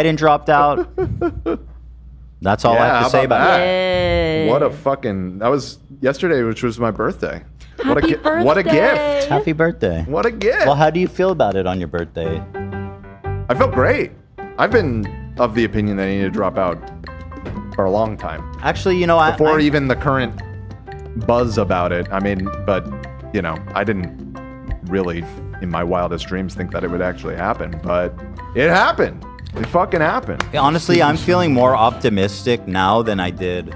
Biden dropped out. That's all I have to say about that. What a fucking... That was yesterday, which was my birthday. Happy birthday. What a gift. Happy birthday. What a gift. Well, how do you feel about it on your birthday? I felt great. I've been of the opinion that I need to drop out for a long time. Actually, you know, before even the current buzz about it. I mean, but, you know, I didn't really, in my wildest dreams, think that it would actually happen. But it happened. It fucking happened. Honestly, I'm feeling more optimistic now than I did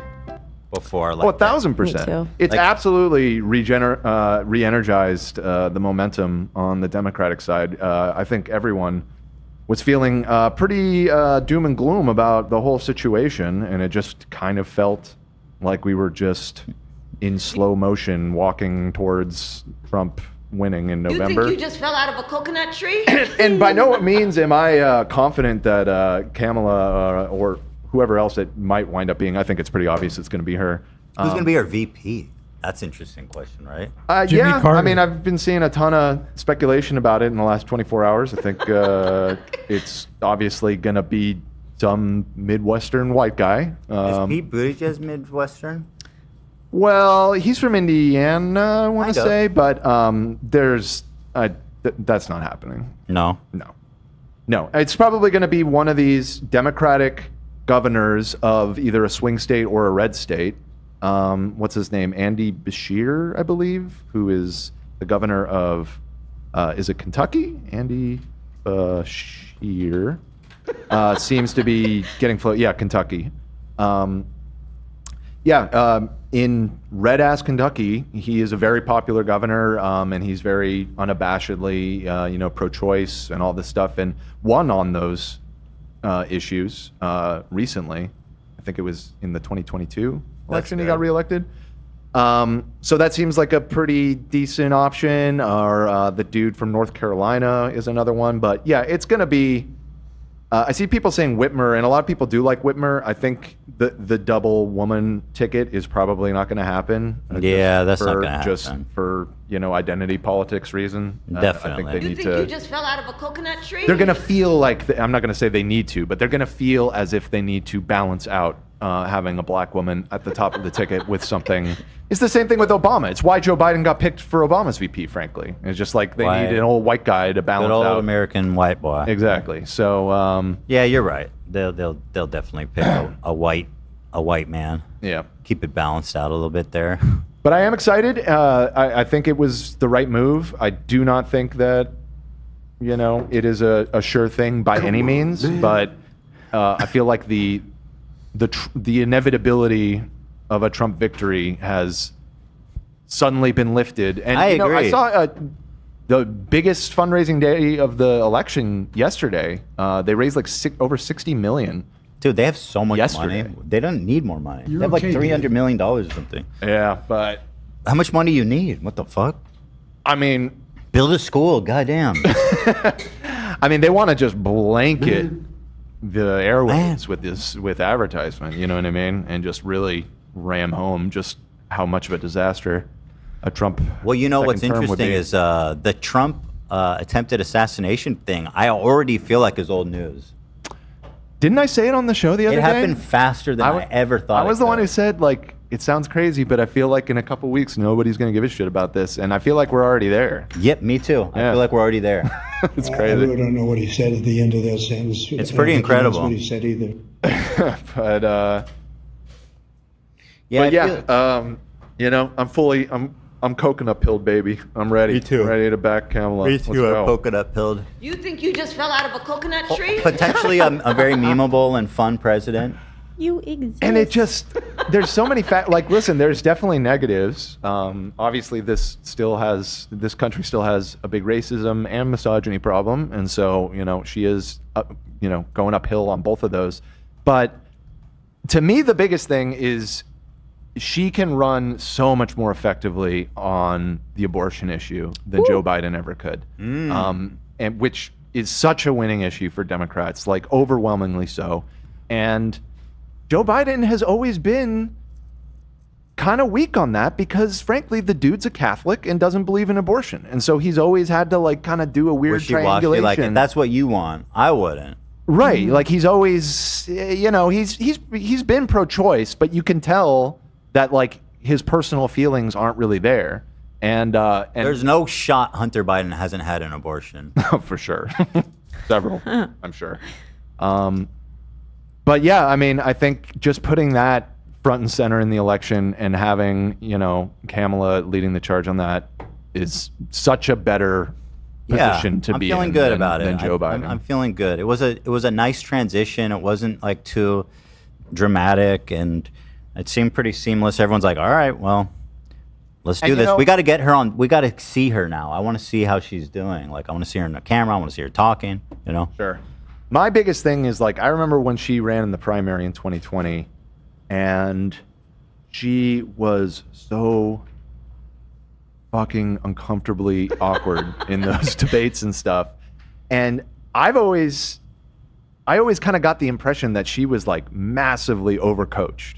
before. Like 1,000%. It's like, absolutely re-energized the momentum on the Democratic side. I think everyone was feeling pretty doom and gloom about the whole situation, and it just kind of felt like we were just in slow motion walking towards Trump winning in November. You think you just fell out of a coconut tree? And by no means am I confident that Kamala or whoever else it might wind up being, I think it's pretty obvious it's going to be her. Who's going to be our VP? That's an interesting question, right? Yeah, Carter. I mean, I've been seeing a ton of speculation about it in the last 24 hours. I think it's obviously going to be some Midwestern white guy. Is Pete Buttigieg Midwestern? Well, he's from Indiana, I want to say, but that's not happening. No? No. It's probably going to be one of these Democratic governors of either a swing state or a red state. What's his name? Andy Beshear, I believe, who is the governor of, is it Kentucky? Andy Beshear seems to be getting floated. Yeah, Kentucky. In red-ass Kentucky, he is a very popular governor, and he's very unabashedly, pro-choice and all this stuff, and won on those issues recently. I think it was in the 2022 election he got reelected. So that seems like a pretty decent option. Or the dude from North Carolina is another one. But yeah, it's going to be... I see people saying Whitmer, and a lot of people do like Whitmer. I think the double woman ticket is probably not going to happen. Yeah, that's not going to happen. Just for, identity politics reason. Definitely. I think you think you just fell out of a coconut tree? They're going to feel like, I'm not going to say they need to, but they're going to feel as if they need to balance out having a black woman at the top of the ticket with something. It's the same thing with Obama. It's why Joe Biden got picked for Obama's VP, frankly. It's just like they need an old white guy to balance out. Good old American white boy. Exactly. So yeah, you're right. They'll definitely pick a white man. Yeah. Keep it balanced out a little bit there. But I am excited. I think it was the right move. I do not think that it is a sure thing by any means, but I feel like the inevitability of a Trump victory has suddenly been lifted. And I agree. I saw the biggest fundraising day of the election yesterday. They raised like over $60 million. Dude, they have so much money. They don't need more money. They have like $300 million or something. Yeah, but how much money you need? What the fuck? I mean, build a school. Goddamn. I mean, they want to just blanket the airwaves with advertisement, you know what I mean, and just really ram home just how much of a disaster a Trump. Well, what's interesting is the Trump attempted assassination thing. I already feel like is old news. Didn't I say it on the show the other day? It happened faster than I ever thought. I was the one who said, like, it sounds crazy, but I feel like in a couple weeks nobody's going to give a shit about this, and I feel like we're already there. Yep, me too. Yeah. I feel like we're already there. It's crazy. I really don't know what he said at the end of that sentence. It's pretty incredible. What he said either. I'm coconut pilled, baby. I'm ready. Me too. Ready to back Kamala. Me too. I'm coconut pilled. You think you just fell out of a coconut tree? Potentially a very memeable and fun president. You exist. And it just, there's so many listen, there's definitely negatives. Obviously this country still has a big racism and misogyny problem. And so, she is, going uphill on both of those. But to me, the biggest thing is she can run so much more effectively on the abortion issue than Joe Biden ever could. And which is such a winning issue for Democrats, like overwhelmingly so. And Joe Biden has always been kind of weak on that because, frankly, the dude's a Catholic and doesn't believe in abortion. And so he's always had to, kind of do a weird triangulation. Like, if that's what you want, I wouldn't. Right. Like he's always, you know, he's been pro-choice, but you can tell that like his personal feelings aren't really there. And There's no shot Hunter Biden hasn't had an abortion. for sure. Several, I'm sure. But yeah, I mean, I think just putting that front and center in the election and having, you know, Kamala leading the charge on that is such a better position to be in. I'm feeling good about than it. Joe Biden. I'm feeling good. It was a nice transition. It wasn't like too dramatic, and it seemed pretty seamless. Everyone's like, all right, well, let's do this. We got to get her on. We got to see her now. I want to see how she's doing. Like, I want to see her in the camera. I want to see her talking, you know? Sure. My biggest thing is, like, I remember when she ran in the primary in 2020, and she was so fucking uncomfortably awkward in those debates and stuff. And I always kind of got the impression that she was, like, massively overcoached.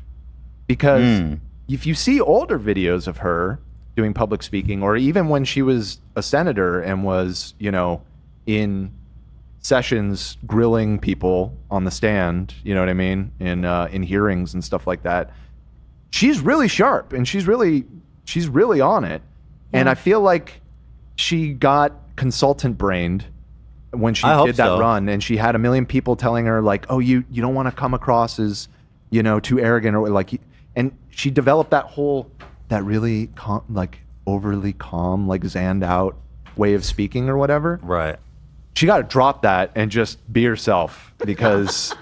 Because if you see older videos of her doing public speaking, or even when she was a senator and was, you know, in sessions grilling people on the stand, you know what I mean, in hearings and stuff like that, she's really sharp and she's really on it. Yeah. And I feel like she got consultant brained when she did that run, and she had a million people telling her like, oh, you don't want to come across as, you know, too arrogant, or like, and she developed that really like overly calm, like zanned out way of speaking or whatever. Right. She got to drop that and just be herself, because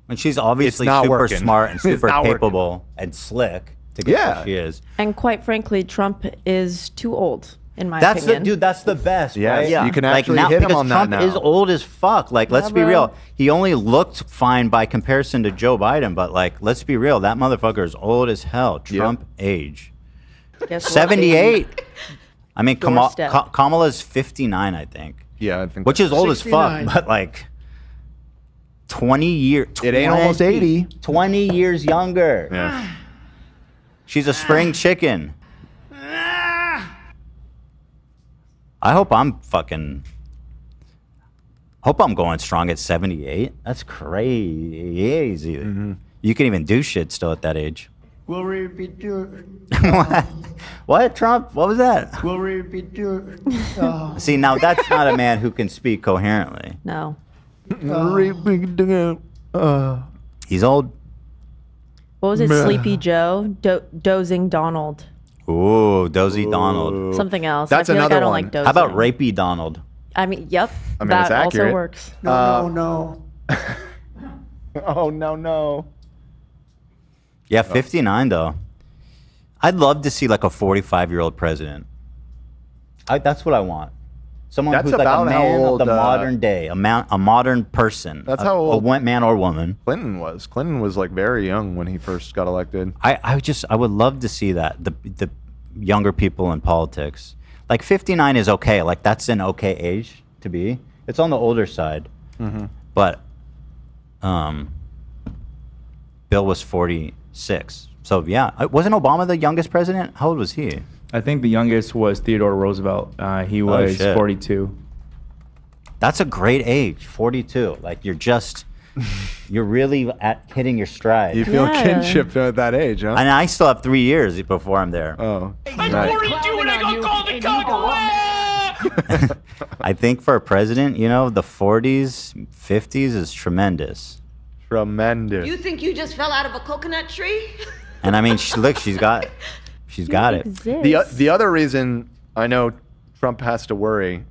and she's obviously super smart and super capable and slick to get where she is. And quite frankly, Trump is too old, in my opinion. That's the best, right? Yeah, you can actually hit him on that now. Trump is old as fuck. Like, let's be real. He only looked fine by comparison to Joe Biden, but like, let's be real. That motherfucker is old as hell. Trump age. 78. I mean, Kamala's 59, I think. Yeah, I think. Which is old 69. As fuck, but like 20 years. It ain't almost 80. 20 years younger. Yeah. She's a spring chicken. I hope I'm going strong at 78. That's crazy. Mm-hmm. You can even do shit still at that age. Will we be doing? What, Trump? What was that? Will we be doing? See, now that's not a man who can speak coherently. No. He's old. What was it? Sleepy Joe? Dozing Donald. Ooh, Dozy Donald. Something else. That's I feel another like I don't one. Like dozing. How about Rapey Donald? I mean, yep. I mean, that it's accurate. also works. No. Oh, no. Yeah, 59 though. I'd love to see like a 45-year-old president. That's what I want. Someone That's who's like a about how man old, of the modern day, a modern person. That's how old a man or woman. Clinton was. Clinton was like very young when he first got elected. I would love to see that, the younger people in politics. Like 59 is okay. Like that's an okay age to be. It's on the older side. Mm-hmm. But Bill was 46. So yeah, wasn't Obama the youngest president? How old was he? I think the youngest was Theodore Roosevelt. He was 42. That's a great age, 42. Like you're really hitting your stride. You feel kinship at that age, huh? And I still have 3 years before I'm there. Oh, I'm 42 and I got called a cuck. I think for a president, you know, the 40s, 50s is tremendous. Tremendous. You think you just fell out of a coconut tree? And I mean, she's got it. The other reason I know Trump has to worry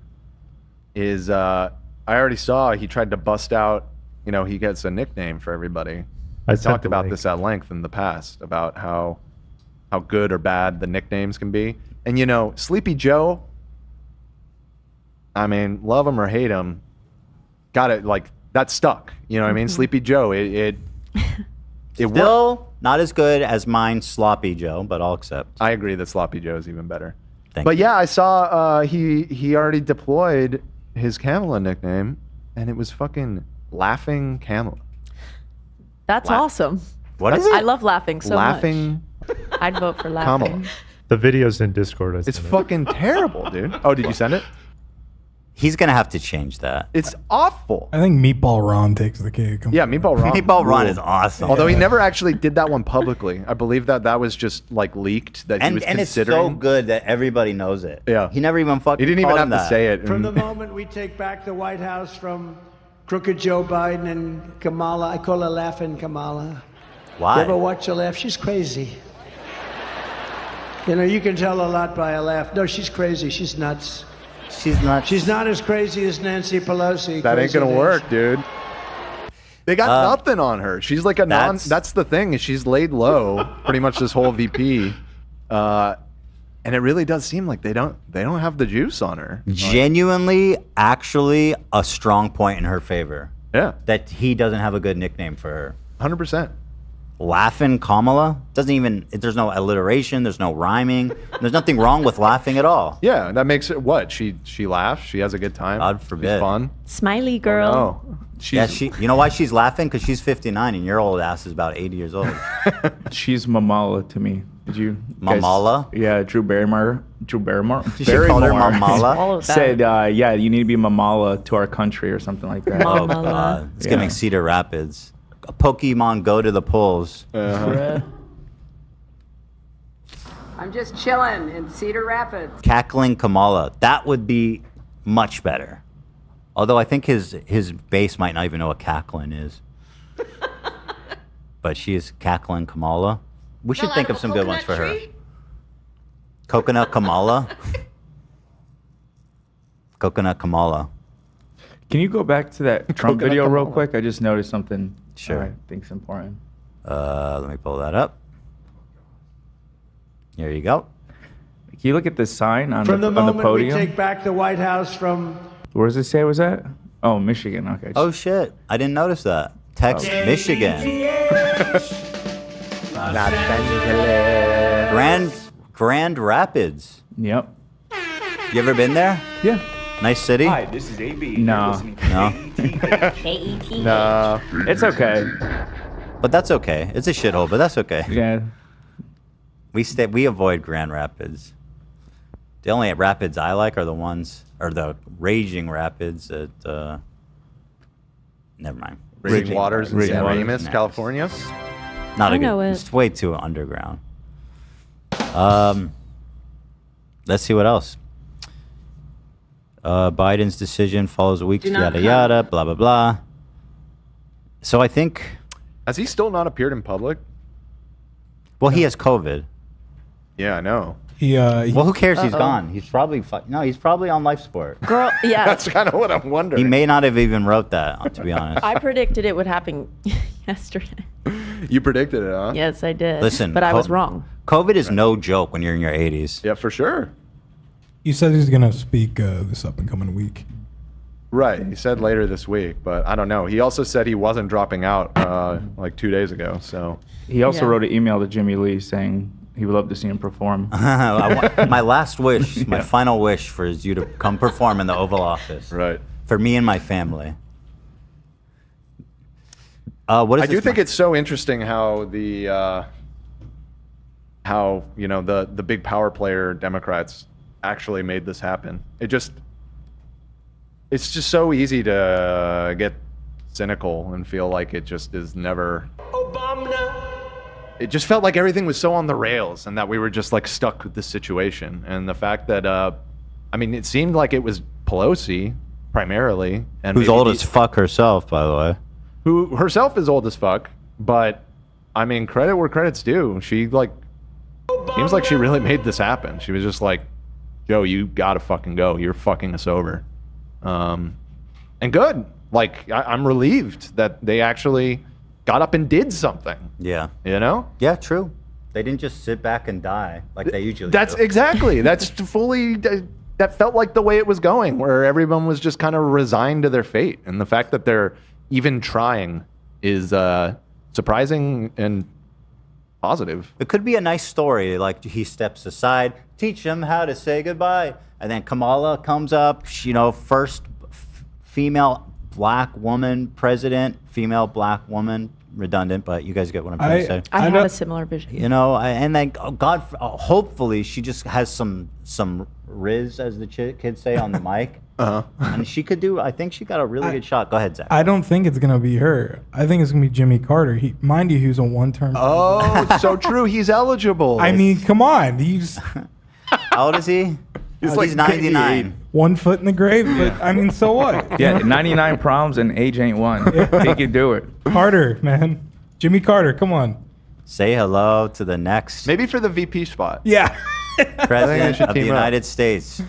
is I already saw he tried to bust out, you know, he gets a nickname for everybody. I talked about this at length in the past about how good or bad the nicknames can be. And you know, Sleepy Joe, I mean, love him or hate him, got it, like that stuck. You know what I mean? Sleepy Joe, it Still worked. not as good as mine, Sloppy Joe, but I'll accept. I agree that Sloppy Joe is even better. Thank but you. yeah, I saw he already deployed his Kamala nickname, and it was fucking Laughing Kamala. That's awesome. What is it? I love laughing so Laughing much. I'd vote for laughing. Kamala. The video's in Discord. It's fucking terrible, dude. Oh, did you send it? He's gonna have to change that. It's awful. I think Meatball Ron takes the cake. Yeah, Meatball Ron. Meatball Ron ruled. is awesome. Although he never actually did that one publicly. I believe that was just like leaked that he was and it's considering. so good that everybody knows it. Yeah. He never even fucking. He didn't even called have him to that. say it. From the moment we take back the White House from crooked Joe Biden and Kamala, I call her Laughing Kamala. Why? You ever watch her laugh? She's crazy. You know, you can tell a lot by her laugh. No, she's crazy. She's nuts. She's not. She's not as crazy as Nancy Pelosi. That ain't gonna Crazy work, dude. They got nothing on her. She's like a non. That's the thing. Is she's laid low pretty much this whole VP, and it really does seem like they don't have the juice on her. Genuinely, actually, a strong point in her favor. Yeah, that he doesn't have a good nickname for her. 100%. Laughing Kamala doesn't even. There's no alliteration. There's no rhyming. There's nothing wrong with laughing at all. Yeah, that makes it what she laughs. She has a good time. God forbid. It's fun. Smiley girl. Oh, no. You know why she's laughing? Because she's 59 and your old ass is about 80 years old. She's Mamala to me. Did you? Mamala? Yeah, Drew Barrymore. You should call her Mamala. All of that. Said, yeah, you need to be Mamala to our country or something like that. Oh God, it's giving Cedar Rapids. A Pokemon Go to the polls. I'm just chilling in Cedar Rapids. Cackling Kamala. That would be much better. Although I think his base might not even know what cackling is. But she is Cackling Kamala. We should think of some good ones for her. Coconut Kamala. Coconut Kamala. Can you go back to that Trump Coconut video real Kamala. quick? I just noticed something. Sure. I think's important. Let me pull that up. Here you go. Can you look at this sign on From the on the moment we podium? take back the White House from Where does it say it was at? Oh, Michigan. Okay. Oh shit! I didn't notice that. Text Michigan. Los Angeles. Grand Rapids. Yep. You ever been there? Yeah. Nice city. Hi, this is AB. No. No, No. It's okay. but that's okay. It's a shithole, but that's okay. Yeah. We avoid Grand Rapids. The only rapids I like are the raging rapids at never mind. Raging Waters in Raging San Waters. Remus, California. Not I a good. know it. It's way too underground. Let's see what else. Biden's decision follows a week. Do not Yada come. yada. Blah blah blah. So I think. Has he still not appeared in public? Well, he has COVID. Yeah, I know. Well, who cares? He's gone. He's probably no. He's probably on life support. Girl, yeah. That's kind of what I'm wondering. He may not have even wrote that, to be honest. I predicted it would happen yesterday. You predicted it, huh? Yes, I did. Listen, but I was wrong. COVID is no joke when you're in your 80s. Yeah, for sure. He said he's gonna speak this up and coming week. Right. He said later this week, but I don't know. He also said he wasn't dropping out like 2 days ago. So He also Yeah. wrote an email to Jimmy Lee saying he would love to see him perform. My last wish, my final wish for is you to come perform in the Oval Office. right. For me and my family. What is I do this think one? it's so interesting how the the big power player Democrats actually made this happen. It's just so easy to get cynical and feel like it just is never. It just felt like everything was so on the rails and that we were just like stuck with this situation. And the fact that it seemed like it was Pelosi primarily, and Who's maybe old as fuck herself, by the way. who herself is old as fuck, but I mean, credit where credit's due. She seems like she really made this happen. She was just like, Joe, you gotta fucking go. You're fucking us over. And good. Like, I'm relieved that they actually got up and did something. Yeah. You know? Yeah, true. They didn't just sit back and die like they usually That's do. exactly. That's fully. That felt like the way it was going, where everyone was just kind of resigned to their fate. And the fact that they're even trying is surprising and positive. It could be a nice story, like he steps aside, teach him how to say goodbye. And then Kamala comes up, first female black woman president, female black woman, redundant, but you guys get what I'm trying to say. I have a similar vision. And then hopefully she just has some riz, as the kids say, on the mic, And she could do. I think she got a really good shot. Go ahead, Zach. I don't think it's gonna be her. I think it's gonna be Jimmy Carter. Mind you, he's a one-term. Oh, it's so true. He's eligible. I mean, come on. He's How old is he? He's like 99. 1 foot in the grave, but I mean, so what? Yeah, 99 proms and age ain't one. He can do it. Carter, man. Jimmy Carter, come on. Say hello to the next Maybe for the VP spot. Yeah. president should of the team up. United States,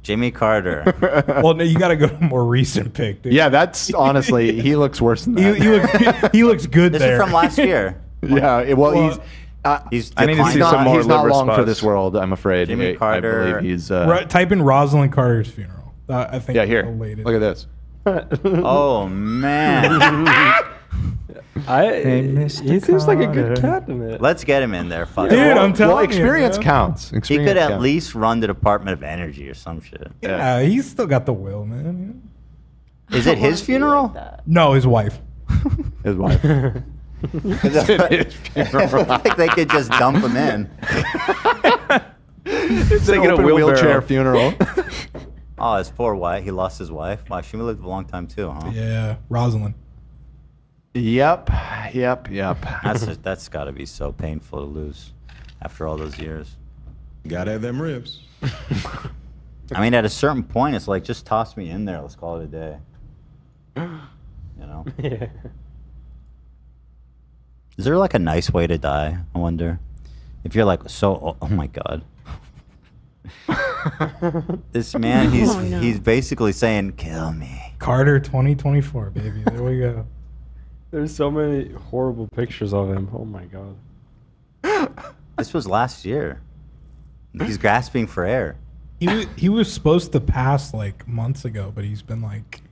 Jimmy Carter. Well, no, you got to go to a more recent pick, dude. Yeah, that's honestly, he looks worse than that. He looks good This there. is from last year. Yeah, He's I need to see declined some on- more he's not liver long for spots. this world, I'm afraid. Jimmy I Carter. believe he's. Type in Rosalind Carter's funeral. I think Yeah, it's here. the latest. Look at this. Oh man. He seems like a good candidate. Let's get him in there. Fuck Dude, it. I'm telling Well, you, experience man. counts. He Experience could at counts. least run the Department of Energy or some shit. Yeah, he's still got the will, man. Is it his funeral? No, his wife. His wife. I think they could just dump him in. It's an They get a open wheelbarrow. wheelchair funeral. Oh, his poor wife. He lost his wife. Wow, she lived a long time too, huh? Yeah, Rosalind. Yep. That's got to be so painful to lose after all those years. Gotta have them ribs. I mean, at a certain point, it's like, just toss me in there. Let's call it a day. You know? Yeah. Is there like a nice way to die? I wonder. If you're like, oh my God. This man, he's basically saying, kill me. Carter 2024, baby. There we go. There's so many horrible pictures of him. Oh my god. This was last year. He's grasping for air. He was supposed to pass like months ago, but he's been like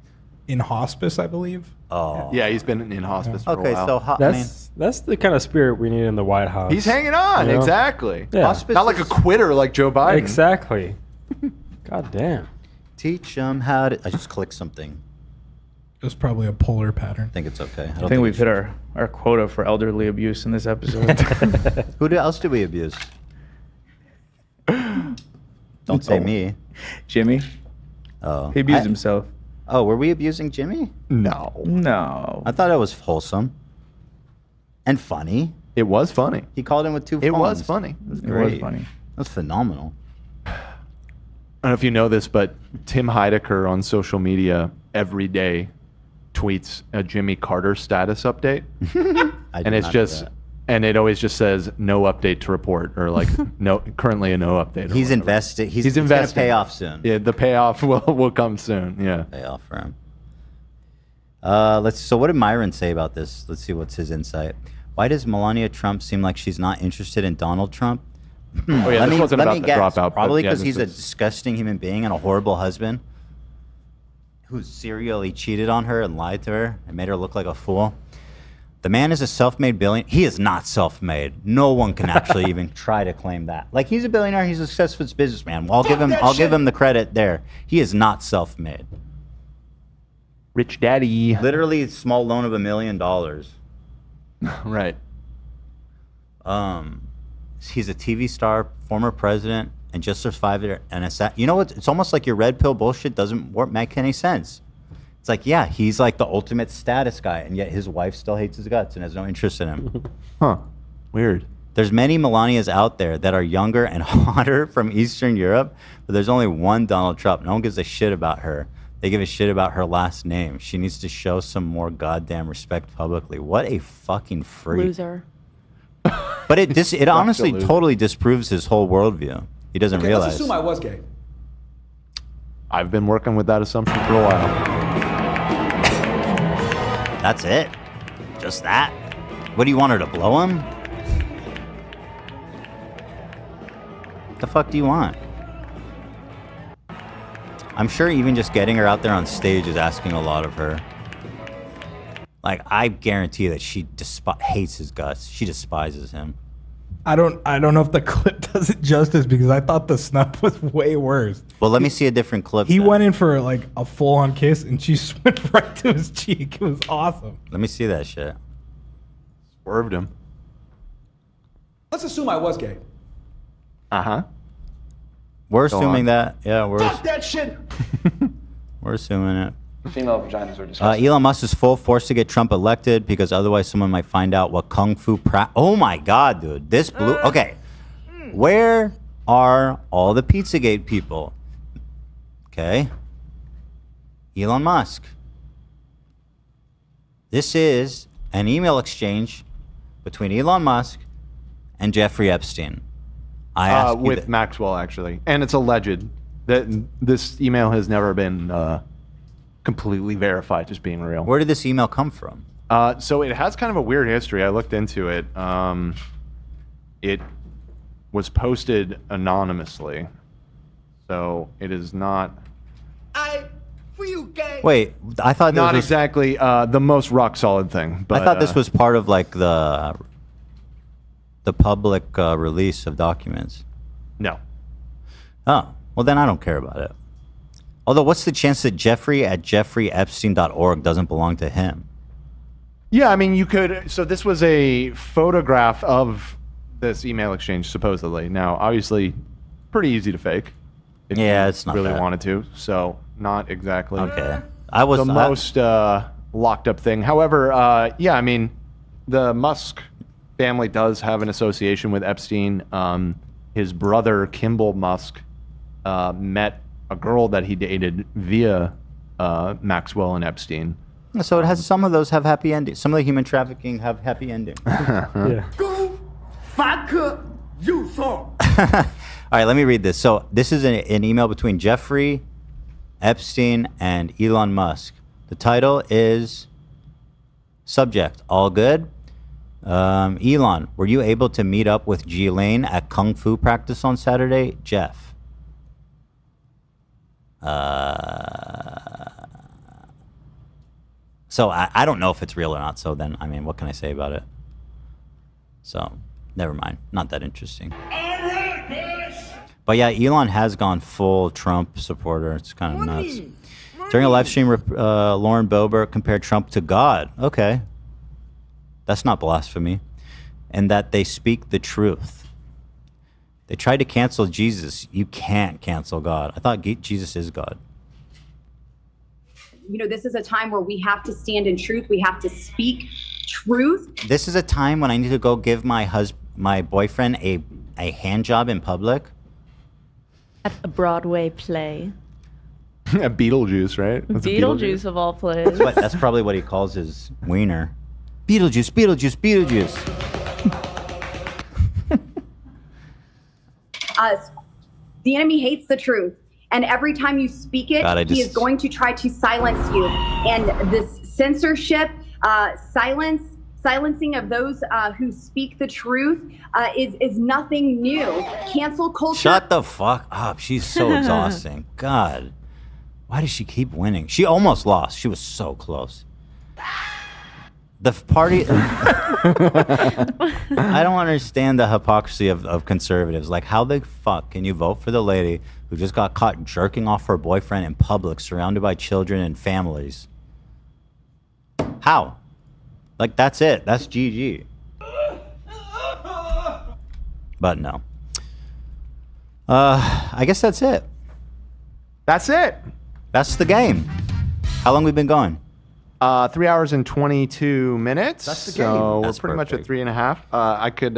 in hospice, I believe. Oh. Yeah, he's been in hospice for Okay, a while. so That's the kind of spirit we need in the White House. He's hanging on, you know? exactly. Yeah. Hospice Not like a is- quitter like Joe Biden. Exactly. God damn. Teach them how to. I just clicked something. It was probably a polar pattern. I think it's okay. I think we've hit our quota for elderly abuse in this episode. Who else do we abuse? Don't say me. Jimmy. Oh. He abused himself. Oh, were we abusing Jimmy? No. No. I thought it was wholesome and funny. It was funny. He called in with 2 phones. It was funny. It was It great. was funny. That's phenomenal. I don't know if you know this, but Tim Heidecker on social media every day tweets a Jimmy Carter status update. I did And it's not know just, that. and it always just says no update to report, or like no, currently a no update. or He's whatever. invested. He's investing. going to pay off soon. Yeah, the payoff will come soon. Yeah. Pay off for him. So what did Myron say about this? Let's see what's his insight. Why does Melania Trump seem like she's not interested in Donald Trump? Oh yeah, this wasn't about the guess. dropout. Probably but yeah, because this he's a is- disgusting human being and a horrible husband who serially cheated on her and lied to her and made her look like a fool. The man is a self-made billionaire. He is not self-made. No one can actually even try to claim that. Like, he's a billionaire. He's a successful businessman. Well, I'll give him the credit there. He is not self-made. Rich Daddy. Literally, a small loan of $1 million. Right. He's a TV star, former president, and just survived an assassination. You know what? It's almost like your red pill bullshit doesn't make any sense. It's like, yeah, he's like the ultimate status guy, and yet his wife still hates his guts and has no interest in him. Huh. Weird. There's many Melanias out there that are younger and hotter from Eastern Europe, but there's only one Donald Trump. No one gives a shit about her. They give a shit about her last name. She needs to show some more goddamn respect publicly. What a fucking freak. Loser. But it honestly totally disproves his whole worldview. He doesn't realize. Let's assume I was gay. I've been working with that assumption for a while. That's it? Just that? What do you want her to blow him? What the fuck do you want? I'm sure even just getting her out there on stage is asking a lot of her. Like, I guarantee that she hates his guts. She despises him. I don't know if the clip does it justice because I thought the snub was way worse. Well, let me see a different clip. He then. went in for like a full-on kiss, and she went right to his cheek. It was awesome. Let me see that shit. Swerved him. Let's assume I was gay. Uh-huh. We're Go assuming on. that. Yeah, we're. Fuck that shit. We're assuming it. Female vaginas are disgusting. Elon Musk is full force to get Trump elected because otherwise someone might find out what kung fu oh my god, dude. This blew. Okay. Where are all the Pizzagate people? Okay. Elon Musk. This is an email exchange between Elon Musk and Jeffrey Epstein. I asked with Maxwell, actually. And it's alleged that this email has never been completely verified as being real. Where did this email come from? So it has kind of a weird history. I looked into it. It was posted anonymously. So it is not... Wait, I thought this not was exactly the most rock solid thing. But I thought this was part of like the public release of documents. No. Oh, well then I don't care about it. Although, what's the chance that Jeffrey at jeffreyepstein.org doesn't belong to him? Yeah, I mean, you could. So this was a photograph of this email exchange, supposedly. Now, obviously, pretty easy to fake. If Yeah, you it's not really bad. wanted to. So not exactly. Okay. I was the most locked up thing. However, yeah, I mean, the Musk family does have an association with Epstein. His brother, Kimball Musk, met a girl that he dated via Maxwell and Epstein. So it has some of those have happy endings. Some of the human trafficking have happy endings. Yeah. Go fuck you so. All right, let me read this. So this is an email between Jeffrey Epstein and Elon Musk. The title is Subject, All Good. Elon, were you able to meet up with Ghislaine at Kung Fu practice on Saturday? Jeff. So I don't know if it's real or not. So then, I mean, what can I say about it? So, never mind. Not that interesting. But yeah, Elon has gone full Trump supporter. It's kind of nuts. During a live stream, Lauren Boebert compared Trump to God. Okay. That's not blasphemy. And that they speak the truth. They tried to cancel Jesus. You can't cancel God. I thought Jesus is God. You know, this is a time where we have to stand in truth. We have to speak truth. This is a time when I need to go give my boyfriend a hand job in public. At a Broadway play. Beetlejuice, right? That's a Beetlejuice of all plays. That's probably what he calls his wiener. Beetlejuice, Beetlejuice, Beetlejuice. The enemy hates the truth. And every time you speak it, God, he is going to try to silence you. And this censorship, silencing of those who speak the truth is nothing new. Cancel culture. Shut the fuck up. She's so exhausting. God. Why does she keep winning? She almost lost. She was so close. The party... I don't understand the hypocrisy of conservatives. Like, how the fuck can you vote for the lady who just got caught jerking off her boyfriend in public, surrounded by children and families? How? Like, that's it. That's GG. But no. I guess that's it. That's it. That's the game. How long we been going? 3 hours and 22 minutes. That's the game. So That's we're pretty much perfect. at 3.5. I could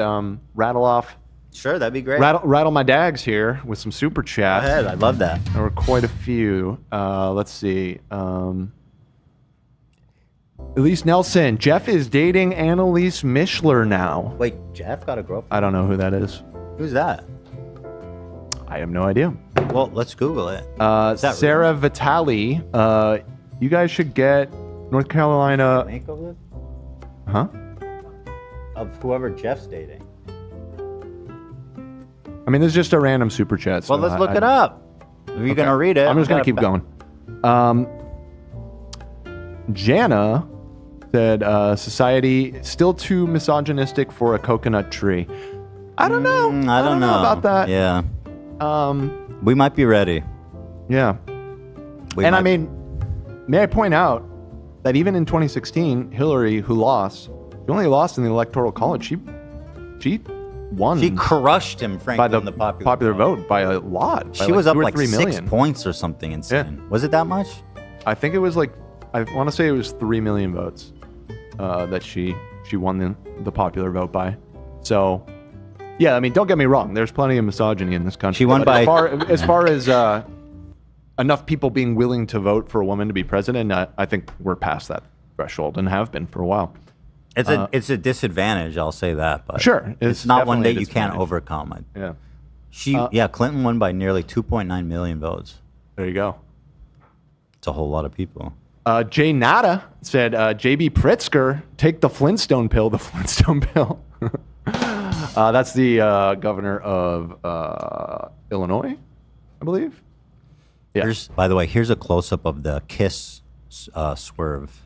rattle off. Sure, that'd be great. Rattle my dags here with some super chats. Go ahead, I'd love that. There were quite a few. Let's see. Elise Nelson. Jeff is dating Annalise Mishler now. Wait, Jeff got a girlfriend? I don't know who that is. Who's that? I have no idea. Well, let's Google it. Is that Sarah Vitale. You guys should get North Carolina. Link of this? Huh? Of whoever Jeff's dating. I mean, this is just a random super chat. So Well, let's look it up. If you're gonna read it, I'm just gonna we keep gotta going. Jana said, "Society still too misogynistic for a coconut tree." I don't know. I don't know about that. Yeah. We might be ready. Yeah. I mean, may I point out that even in 2016, Hillary, who lost, she only lost in the Electoral College. She won. She crushed him, frankly, by the in the popular vote by a lot. By She was up 2 or like 3 6 million. points or something insane. Was it that much? I think it was like, I want to say it was 3 million votes that she won the popular vote by. So, yeah, I mean, don't get me wrong. There's plenty of misogyny in this country. She won by as far as enough people being willing to vote for a woman to be president. I think we're past that threshold and have been for a while. It's a disadvantage. I'll say that, but sure, it's not one that you can't overcome. Clinton won by nearly 2.9 million votes. There you go. It's a whole lot of people. Jay Nada said, JB Pritzker, take the Flintstone pill, the Flintstone pill. That's the governor of Illinois, I believe. Yeah. By the way, here's a close-up of the kiss swerve.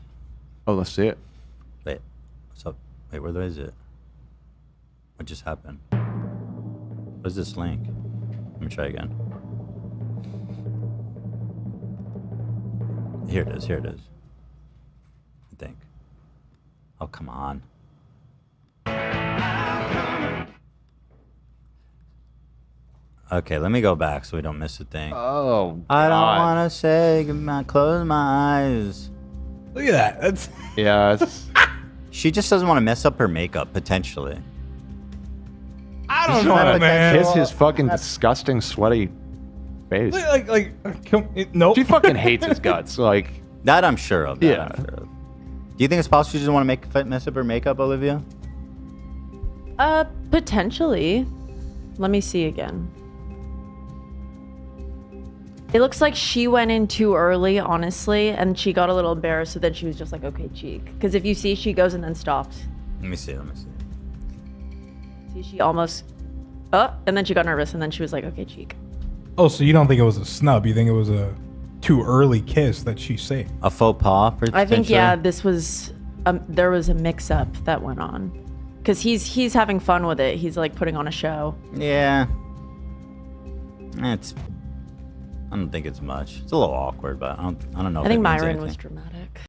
Oh, let's see it. Wait, what's up? Wait, where is it? What just happened? What's this link? Let me try again. Here it is. I think. Oh, come on. Okay, let me go back so we don't miss a thing. Oh, God. I don't want to say goodbye. Close my eyes. Look at that. It's she just doesn't want to mess up her makeup, potentially. I don't know, man. Kiss his fucking disgusting, sweaty face. No. She fucking hates his guts. Like that, I'm sure of. Yeah. I'm sure of. Do you think it's possible she doesn't want to mess up her makeup, Olivia? Potentially. Let me see again. It looks like she went in too early, honestly, and she got a little embarrassed, so then she was just like, okay, cheek. Because if you see, she goes and then stops. Let me see. See, she almost... Oh, and then she got nervous, and then she was like, okay, cheek. Oh, so you don't think it was a snub? You think it was a too early kiss that she saved? A faux pas, I think, yeah, this was... there was a mix-up that went on. Because he's having fun with it. He's, like, putting on a show. Yeah. I don't think it's much. It's a little awkward, but I don't know. I think Myron was dramatic.